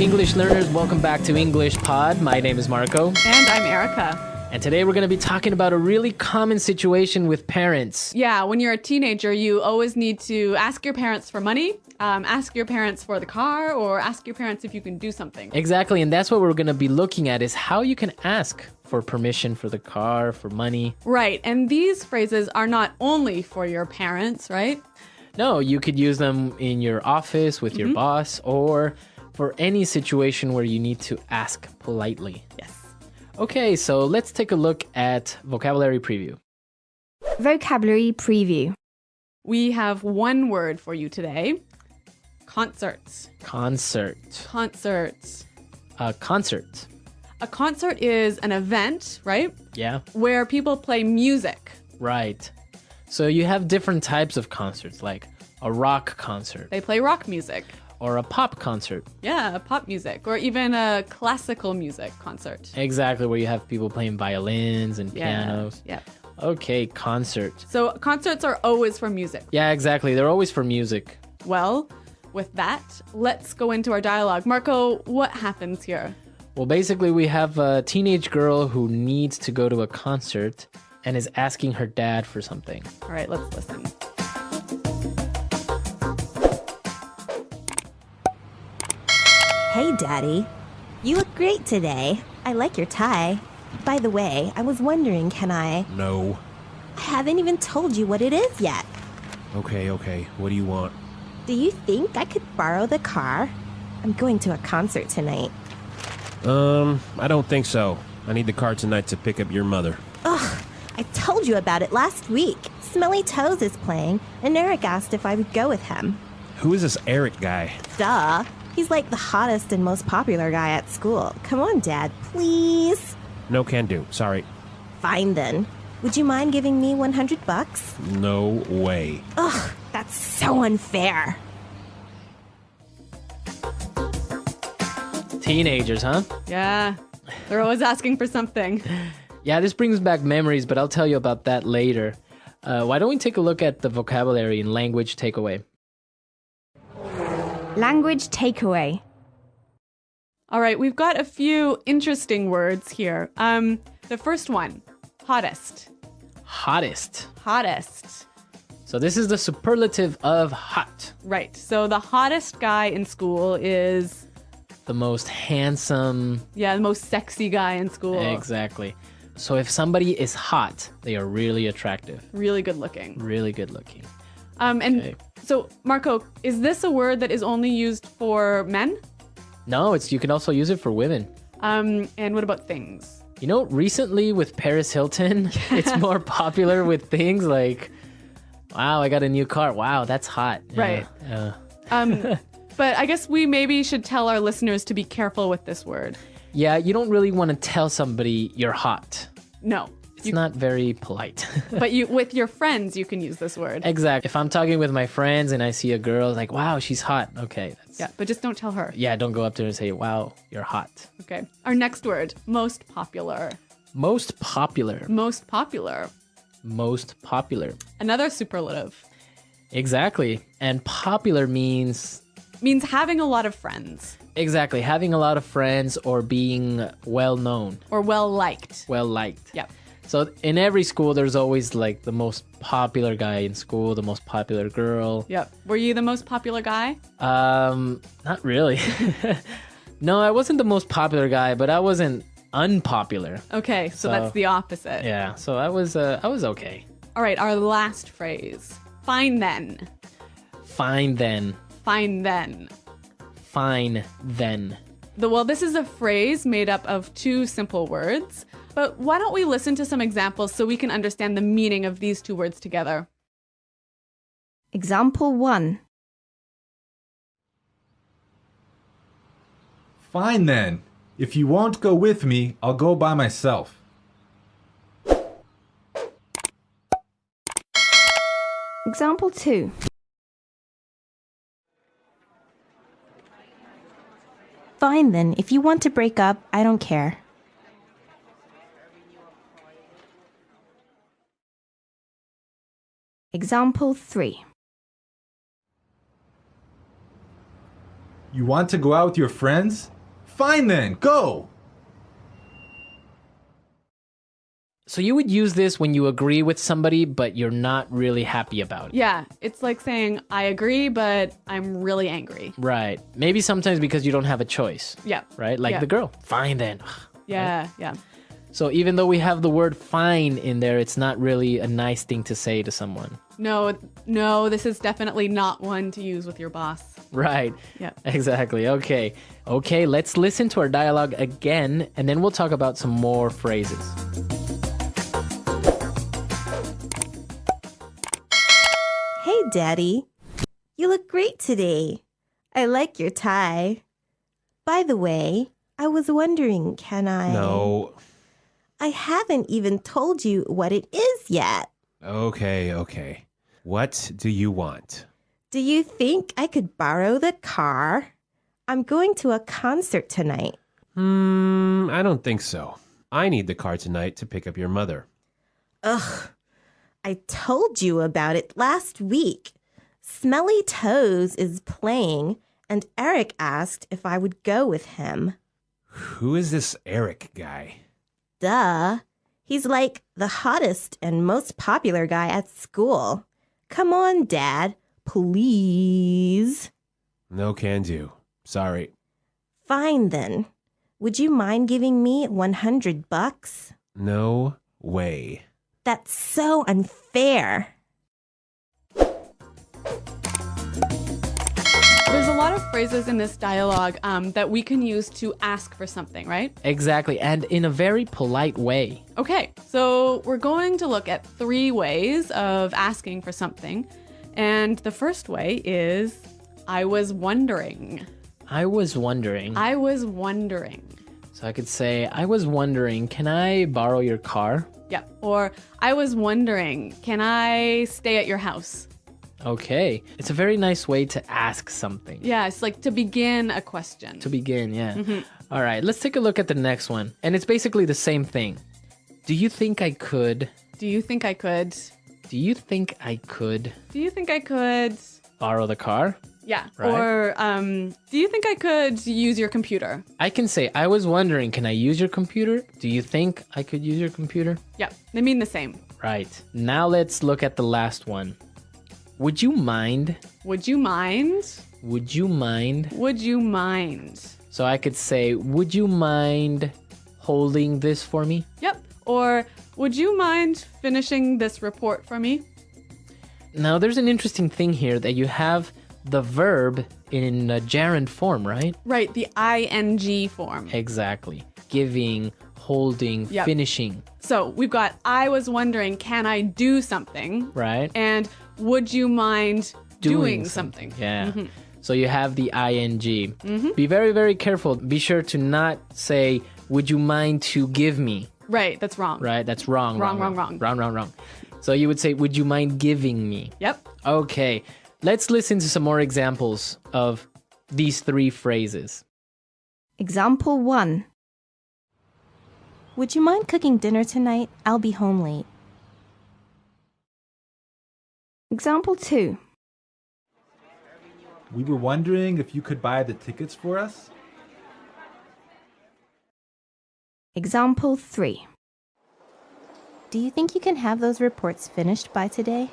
English learners, welcome back to English Pod. My name is Marco. And I'm Erica. And today we're going to be talking about a really common situation with parents. Yeah, when you're a teenager, you always need to ask your parents for money, ask your parents for the car, or ask your parents if you can do something. Exactly, and that's what we're going to be looking at is how you can ask for permission for the car, for money. Right, and these phrases are not only for your parents, right? No, you could use them in your office with your boss or for any situation where you need to ask politely. Yes. Okay, so let's take a look at vocabulary preview. Vocabulary preview. We have one word for you today. Concerts. Concert. Concerts. Concert. A concert is an event, right? Yeah, Where people play music. right. So you have different types of concerts, like a rock concert They play rock music. or a pop concert. Yeah, pop music. Or even a classical music concert. Exactly, where you have people playing violins and pianos. Yeah. Okay, concert. So concerts are always for music. Yeah, exactly. They're always for music. Well, with that, let's go into our dialogue. Marco, what happens here? Well, basically, we have a teenage girl who needs to go to a concert and is asking her dad for something. All right, let's listen. Hey, Daddy. You look great today. I like your tie. By the way, I was wondering, can I... No. I haven't even told you what it is yet. Okay. What do you want? Do you think I could borrow the car? I'm going to a concert tonight. I don't think so. I need the car tonight to pick up your mother. Ugh, I told you about it last week. Smelly Toes is playing, and Eric asked if I would go with him. Who is this Eric guy? Duh. He's like the hottest and most popular guy at school. Come on, Dad, please. No can do. Sorry. Fine then. Would you mind giving me $100? No way. Ugh, that's so unfair. Teenagers, huh? Yeah, they're always asking for something. Yeah, this brings back memories, but I'll tell you about that later. Why don't we take a look at the vocabulary in language takeaway? Language takeaway. All right, we've got a few interesting words here. The first one, hottest. Hottest. Hottest. So this is the superlative of hot. Right, so the hottest guy in school is, The most handsome. the most sexy guy in school. Exactly. So if somebody is hot, they are really attractive, Really good looking. really good looking. And Okay. so, Marco, is this a word that is only used for men? No, you can also use it for women. And what about things? You know, recently with Paris Hilton, it's more popular with things like, wow, I got a new car. Wow, that's hot. Right. But I guess we maybe should tell our listeners to be careful with this word. Yeah, you don't really want to tell somebody you're hot. No. It's not very polite. But with your friends, you can use this word. Exactly. If I'm talking with my friends and I see a girl, like, wow, she's hot. Okay. Yeah, but just don't tell her. Yeah, don't go up to her and say, wow, you're hot. Okay. Our next word, most popular. Most popular. Most popular. Most popular. Another superlative. Exactly. And popular means... Means having a lot of friends. Exactly. Having a lot of friends or being well known. Or well-liked. Well liked. Yep. So in every school, there's always like the most popular guy in school, the most popular girl. Yep. Were you the most popular guy? Not really. No, I wasn't the most popular guy, but I wasn't unpopular. Okay, so that's the opposite. Yeah, so I was okay. All right, our last phrase. Fine then. Fine then. Fine then. Fine then. Well, this is a phrase made up of two simple words, but why don't we listen to some examples so we can understand the meaning of these two words together? Example 1. Fine then. If you won't go with me, I'll go by myself. Example 2. Fine then. If you want to break up, I don't care. Example 3. You want to go out with your friends? Fine then, go! So you would use this when you agree with somebody, but you're not really happy about it. Yeah, it's like saying, I agree, but I'm really angry. Right. Maybe sometimes because you don't have a choice. Yeah. Right? Like Yeah. the girl. Fine then. Yeah, yeah. So even though we have the word fine in there, it's not really a nice thing to say to someone. No, this is definitely not one to use with your boss. Right. Yeah. Exactly. Okay. Okay, let's listen to our dialogue again, and then we'll talk about some more phrases. Hey, Daddy. You look great today. I like your tie. By the way, I was wondering, can I... No. I haven't even told you what it is yet. Okay. What do you want? Do you think I could borrow the car? I'm going to a concert tonight. I don't think so. I need the car tonight to pick up your mother. Ugh. I told you about it last week. Smelly Toes is playing, and Eric asked if I would go with him. Who is this Eric guy? Duh. He's like the hottest and most popular guy at school. Come on, Dad. Please. No can do. Sorry. Fine then. Would you mind giving me $100? No way. That's so unfair. There's a lot of phrases in this dialogue that we can use to ask for something, right? Exactly. And in a very polite way. Okay, so we're going to look at 3 ways of asking for something. And the first way is, I was wondering. I was wondering. I was wondering. So I could say, I was wondering, can I borrow your car? Yeah. Or, I was wondering, can I stay at your house? Okay. It's a very nice way to ask something. Yeah, it's like to begin a question. To begin, yeah. All right, let's take a look at the next one. And it's basically the same thing. Do you think I could? Do you think I could? Do you think I could Do you think I could? borrow the car? Yeah. Right. Or, do you think I could use your computer? I can say, I was wondering, can I use your computer? Do you think I could use your computer? Yeah, they mean the same. Right. Now let's look at the last one. Would you mind? Would you mind? Would you mind? Would you mind? So I could say, would you mind holding this for me? Yep. Or, would you mind finishing this report for me? Now there's an interesting thing here that you have the verb in a gerund form, right? Right, the ing form. Exactly. Giving, holding, Yep. finishing, So we've got, I was wondering, can I do something? right? And would you mind doing something? Yeah. So you have the ing. Be very, very careful. Be sure to not say, would you mind to give me? Right, that's wrong. Right? That's wrong. Wrong. Wrong. So you would say, would you mind giving me? Yep. Okay. Let's listen to some more examples of these 3 phrases. Example 1. Would you mind cooking dinner tonight? I'll be home late. Example 2. We were wondering if you could buy the tickets for us? Example 3. Do you think you can have those reports finished by today?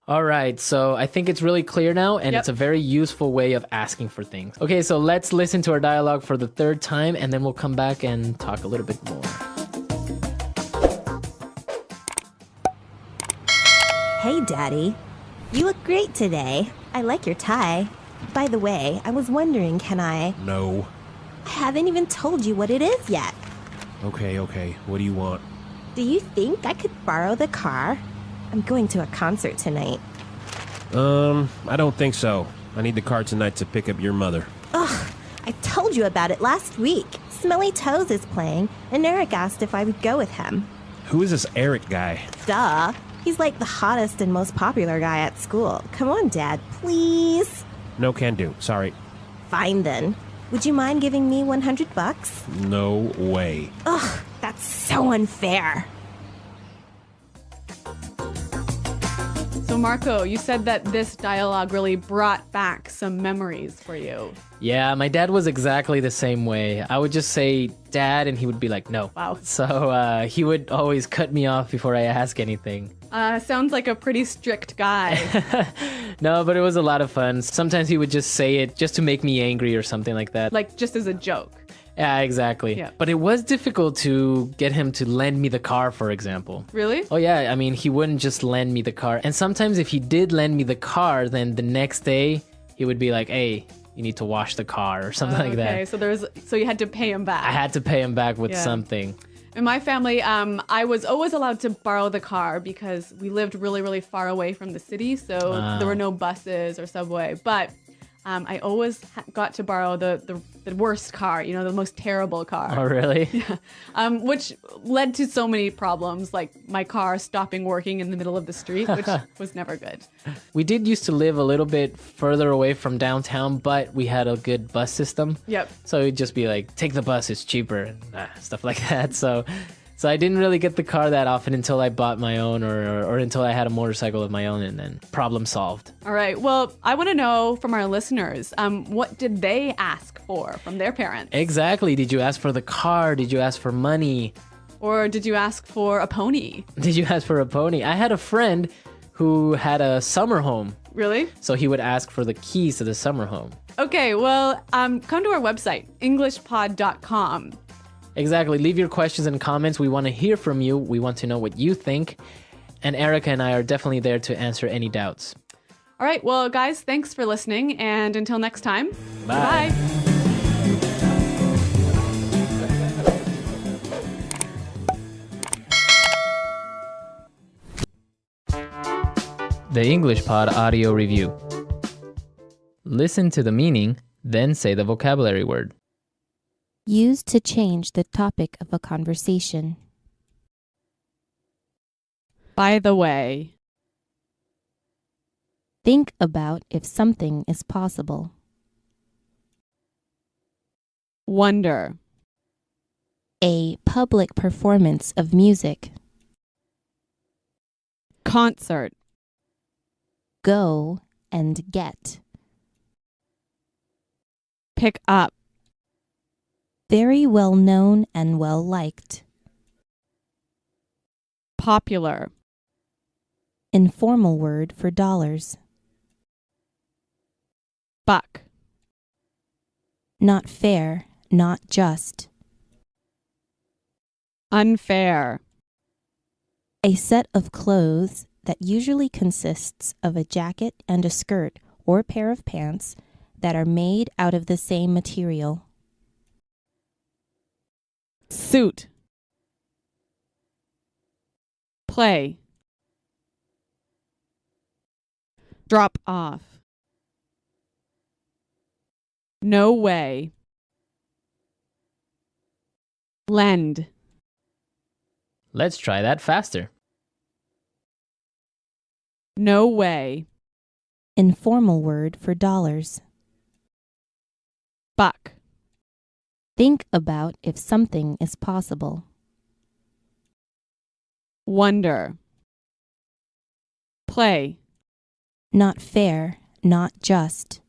All right, so I think it's really clear now, and Yep. it's a very useful way of asking for things. Okay, so let's listen to our dialogue for the 3rd time, and then we'll come back and talk a little bit more. Hey, Daddy. You look great today. I like your tie. By the way, I was wondering, can I... No. I haven't even told you what it is yet. Okay. What do you want? Do you think I could borrow the car? I'm going to a concert tonight. I don't think so. I need the car tonight to pick up your mother. Ugh, I told you about it last week. Smelly Toes is playing, and Eric asked if I would go with him. Who is this Eric guy? Duh. He's like the hottest and most popular guy at school. Come on, Dad, please. No can do. Sorry. Fine then. Would you mind giving me $100? No way. Ugh, that's so unfair. So So Marco, you said that this dialogue really brought back some memories for you. Yeah, my dad was exactly the same way. I would just say dad and he would be like, no. Wow. So he would always cut me off before I ask anything. Sounds like a pretty strict guy. No, but it was a lot of fun. Sometimes he would just say it just to make me angry or something like that. Like just as a joke. Yeah, exactly. Yeah. But it was difficult to get him to lend me the car, for example. Really? Oh, yeah. I mean, he wouldn't just lend me the car. And sometimes if he did lend me the car, then the next day he would be like, hey, you need to wash the car or something like that. Okay, so you had to pay him back. I had to pay him back with Yeah. something. In my family, I was always allowed to borrow the car because we lived really, really far away from the city. So there were no buses or subway. But I always got to borrow the worst car, the most terrible car. Oh, really? Which led to so many problems, like my car stopping working in the middle of the street, which was never good. We did used to live a little bit further away from downtown, but we had a good bus system. Yep. So it'd just be like, take the bus, it's cheaper, and stuff like that. So I didn't really get the car that often until I bought my own or until I had a motorcycle of my own, and then problem solved. All right. Well, I want to know from our listeners, what did they ask for from their parents? Exactly. Did you ask for the car? Did you ask for money? Or did you ask for a pony? Did you ask for a pony? I had a friend who had a summer home. Really? So he would ask for the keys to the summer home. Okay. Well, come to our website, englishpod.com. Exactly. Leave your questions and comments. We want to hear from you. We want to know what you think. And Erica and I are definitely there to answer any doubts. All right. Well, guys, thanks for listening. And until next time, Bye. Bye. The English Pod Audio Review. Listen to the meaning, then say the vocabulary word. Used to change the topic of a conversation. By the way. Think about if something is possible. Wonder. A public performance of music. Concert. Go and get. Pick up. Very well known and well liked. Popular. Informal word for dollars. Buck. Not fair, not just. Unfair. A set of clothes that usually consists of a jacket and a skirt or pair of pants that are made out of the same material. Suit. Play. Drop off. No way. Lend. Let's try that faster. No way. Informal word for dollars. Buck. Think about if something is possible. Wonder. Play. Not fair, not just.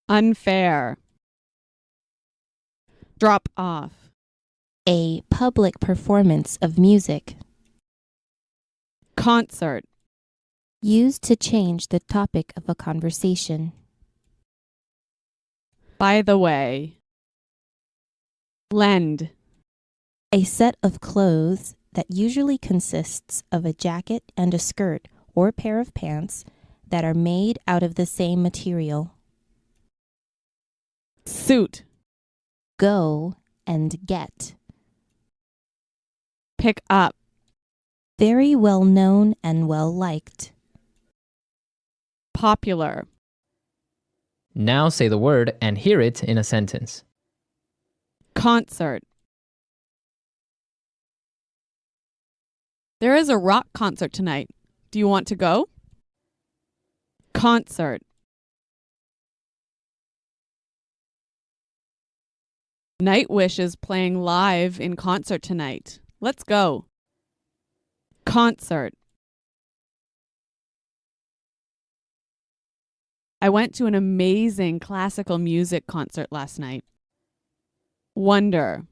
Unfair. Drop off. A public performance of music. Concert. Used to change the topic of a conversation. By the way. Lend. A set of clothes that usually consists of a jacket and a skirt or pair of pants that are made out of the same material. Suit. Go and get. Pick up. Very well known and well liked. Popular. Now say the word and hear it in a sentence. Concert. There is a rock concert tonight. Do you want to go? Concert. Nightwish is playing live in concert tonight. Let's go. Concert. I went to an amazing classical music concert last night. Wonder.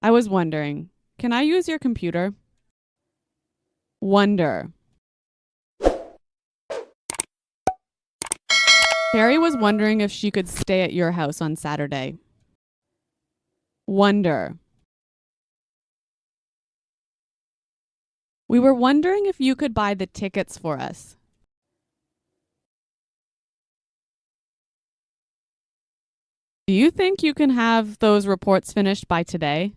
I was wondering, can I use your computer? Wonder. Carrie was wondering if she could stay at your house on Saturday. Wonder. We were wondering if you could buy the tickets for us. Do you think you can have those reports finished by today?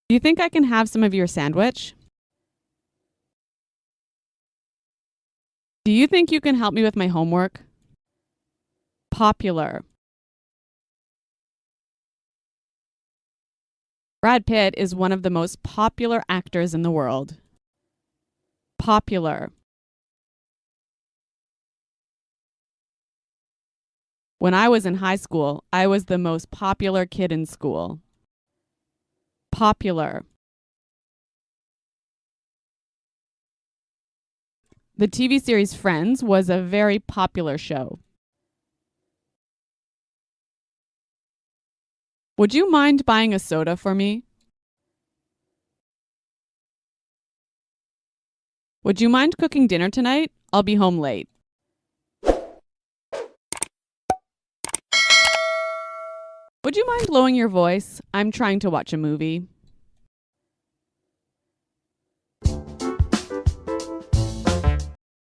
Do you think I can have some of your sandwich? Do you think you can help me with my homework? Popular. Brad Pitt is one of the most popular actors in the world. Popular. When I was in high school, I was the most popular kid in school. Popular. The TV series Friends was a very popular show. Would you mind buying a soda for me? Would you mind cooking dinner tonight? I'll be home late. Would you mind lowering your voice? I'm trying to watch a movie.